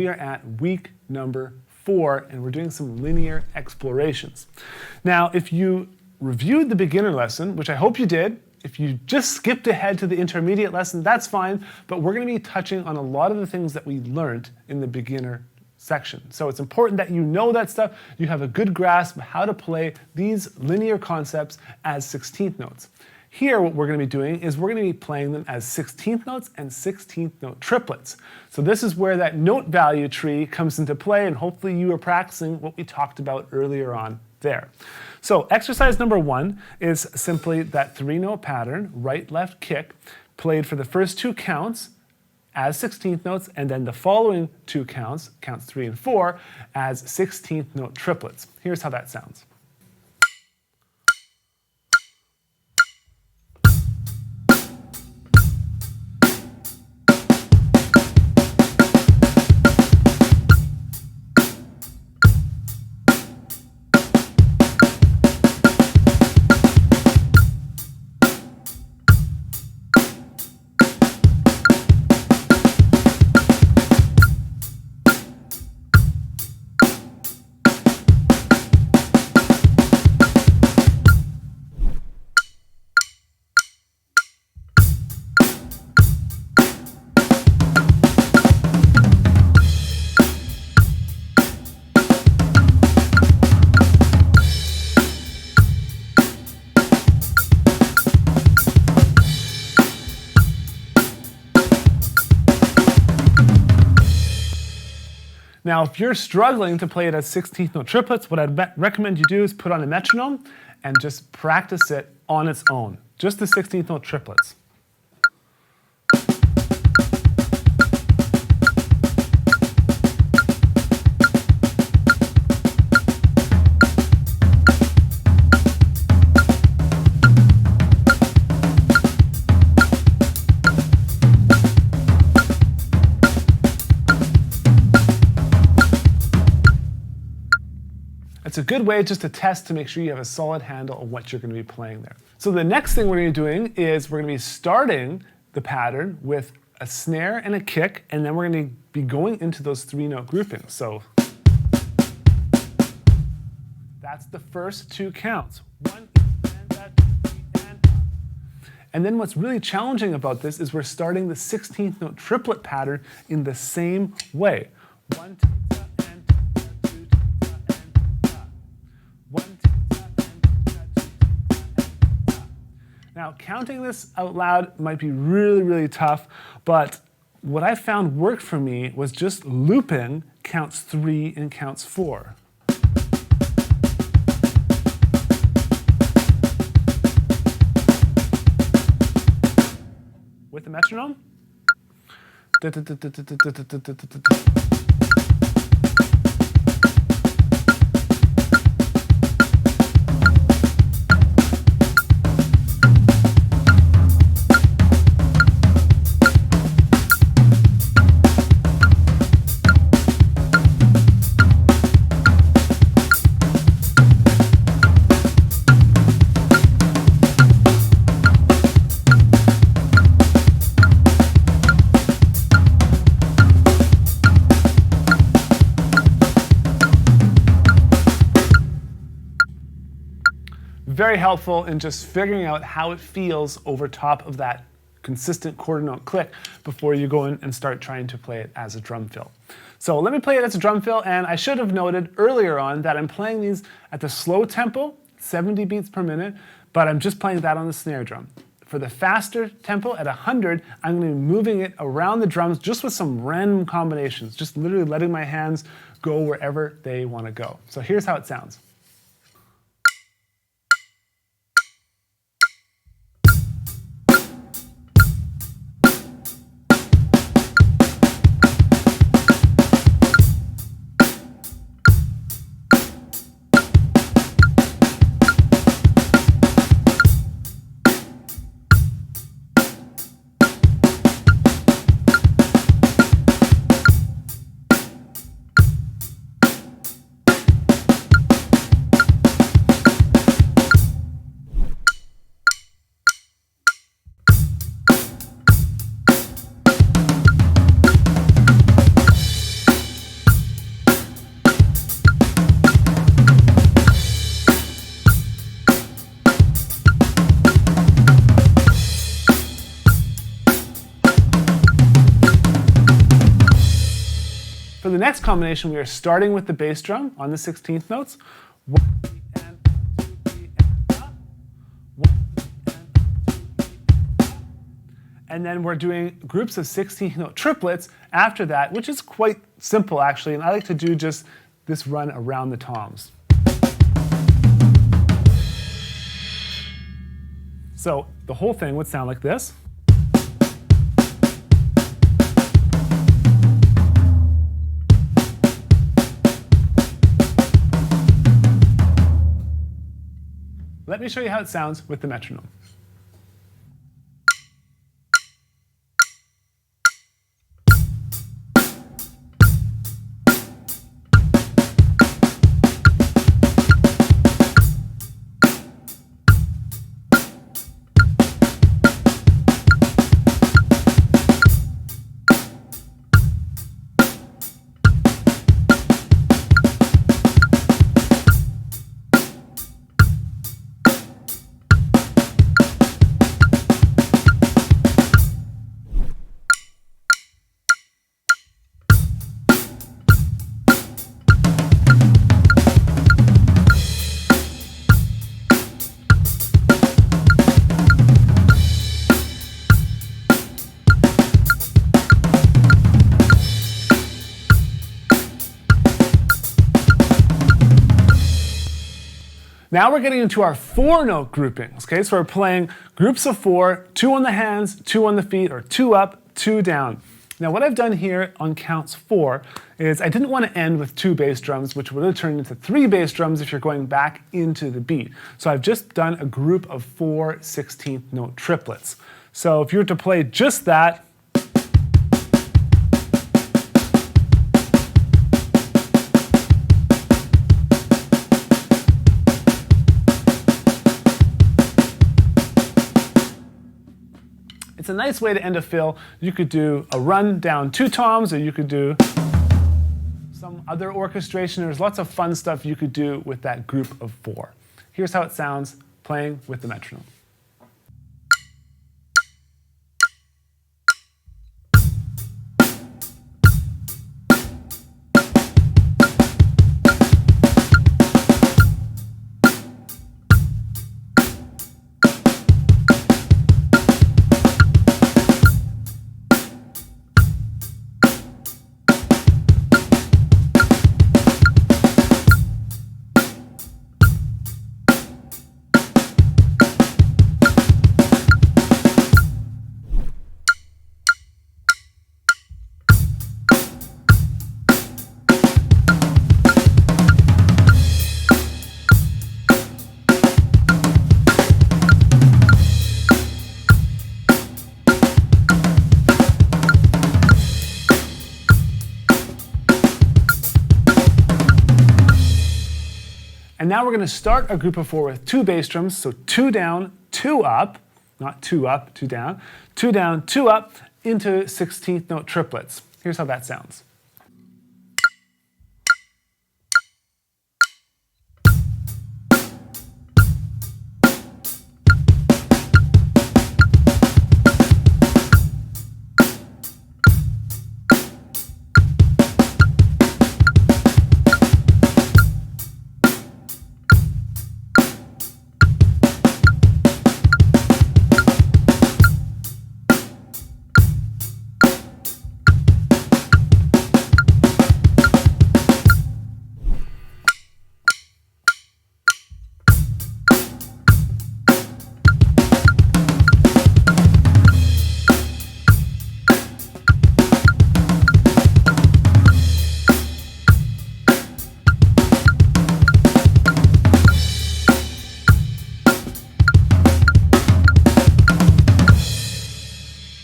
We are at week number 4, and we're doing some linear explorations. Now, if you reviewed the beginner lesson, which I hope you did, if you just skipped ahead to the intermediate lesson, that's fine, but we're going to be touching on a lot of the things that we learned in the beginner section. So it's important that you know that stuff, you have a good grasp of how to play these linear concepts as 16th notes. Here, what we're going to be doing is we're going to be playing them as 16th notes and 16th note triplets. So this is where that note value tree comes into play, and hopefully you are practicing what we talked about earlier on there. So exercise number 1 is simply that 3-note pattern, right, left, kick, played for the first 2 counts as 16th notes, and then the following 2 counts, counts 3 and 4, as 16th note triplets. Here's how that sounds. Now, if you're struggling to play it as 16th note triplets, what I'd recommend you do is put on a metronome and just practice it on its own, just the 16th note triplets. It's a good way just to test to make sure you have a solid handle on what you're going to be playing there. So the next thing we're going to be doing is we're going to be starting the pattern with a snare and a kick, and then we're going to be going into those 3-note groupings. So that's the first 2 counts. 1, and that, 3, and up. And then what's really challenging about this is we're starting the 16th note triplet pattern in the same way. 1, 2, Now, counting this out loud might be really, really tough, but what I found worked for me was just looping counts 3 and counts 4. With the metronome. Very helpful in just figuring out how it feels over top of that consistent quarter note click before you go in and start trying to play it as a drum fill. So let me play it as a drum fill, and I should have noted earlier on that I'm playing these at the slow tempo, 70 beats per minute, but I'm just playing that on the snare drum. For the faster tempo at 100, I'm going to be moving it around the drums just with some random combinations, just literally letting my hands go wherever they want to go. So here's how it sounds. For the next combination, we are starting with the bass drum on the 16th notes. And then we're doing groups of 16th note triplets after that, which is quite simple actually, and I like to do just this run around the toms. So the whole thing would sound like this. Let me show you how it sounds with the metronome. Now we're getting into our 4-note groupings, okay? So we're playing groups of 4, 2 on the hands, 2 on the feet, or 2 up, 2 down. Now what I've done here on counts 4 is I didn't want to end with 2 bass drums, which would have turned into 3 bass drums if you're going back into the beat. So I've just done a group of 4 16th note triplets. So if you were to play just that, it's a nice way to end a fill. You could do a run down 2 toms, or you could do some other orchestration. There's lots of fun stuff you could do with that group of 4. Here's how it sounds playing with the metronome. And now we're going to start a group of 4 with 2 bass drums, so 2 down, 2 up, not 2 up, 2 down, 2 down, 2 up, into 16th note triplets. Here's how that sounds.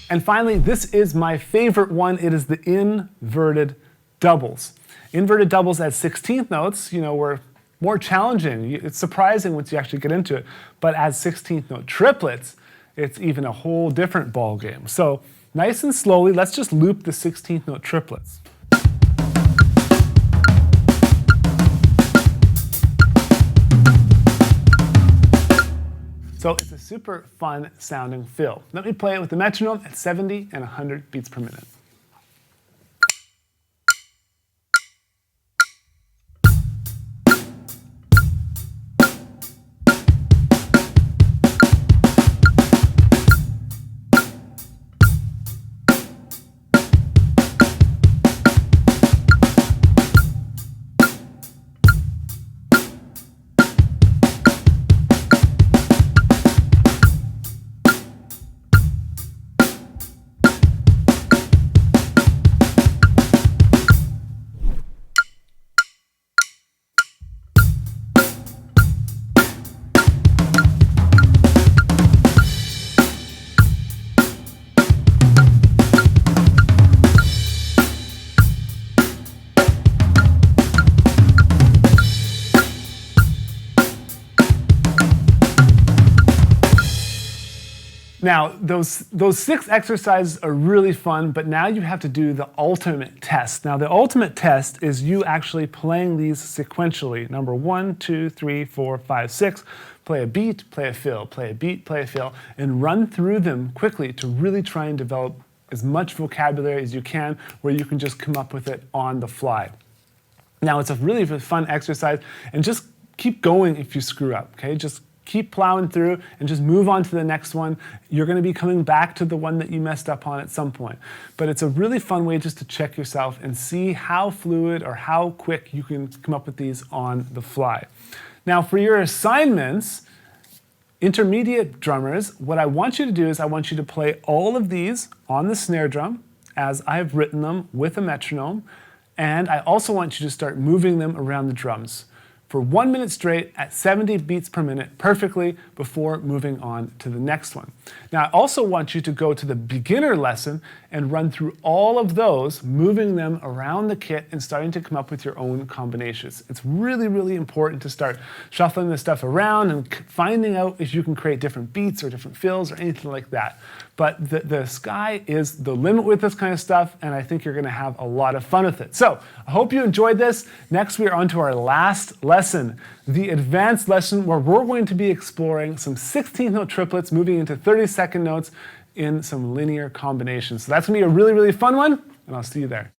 And finally, this is my favorite one. It is the inverted doubles. Inverted doubles at 16th notes, were more challenging. It's surprising once you actually get into it. But as 16th note triplets, it's even a whole different ball game. So nice and slowly, let's just loop the 16th note triplets. So it's a super fun sounding fill. Let me play it with the metronome at 70 and 100 beats per minute. Now, those 6 exercises are really fun, but now you have to do the ultimate test. Now, the ultimate test is you actually playing these sequentially. Number 1, 2, 3, 4, 5, 6. Play a beat, play a fill, play a beat, play a fill, and run through them quickly to really try and develop as much vocabulary as you can where you can just come up with it on the fly. Now, it's a really fun exercise, and just keep going if you screw up, okay? Just keep plowing through and just move on to the next one. You're going to be coming back to the one that you messed up on at some point. But it's a really fun way just to check yourself and see how fluid or how quick you can come up with these on the fly. Now, for your assignments, intermediate drummers, what I want you to do is I want you to play all of these on the snare drum as I've written them with a metronome, and I also want you to start moving them around the drums for 1 minute straight at 70 beats per minute perfectly before moving on to the next one. Now, I also want you to go to the beginner lesson and run through all of those, moving them around the kit and starting to come up with your own combinations. It's really, really important to start shuffling this stuff around and finding out if you can create different beats or different fills or anything like that. But the sky is the limit with this kind of stuff, and I think you're going to have a lot of fun with it. So I hope you enjoyed this. Next, we are on to our last lesson, the advanced lesson, where we're going to be exploring some 16th note triplets, moving into 32nd notes in some linear combinations. So that's going to be a really, really fun one, and I'll see you there.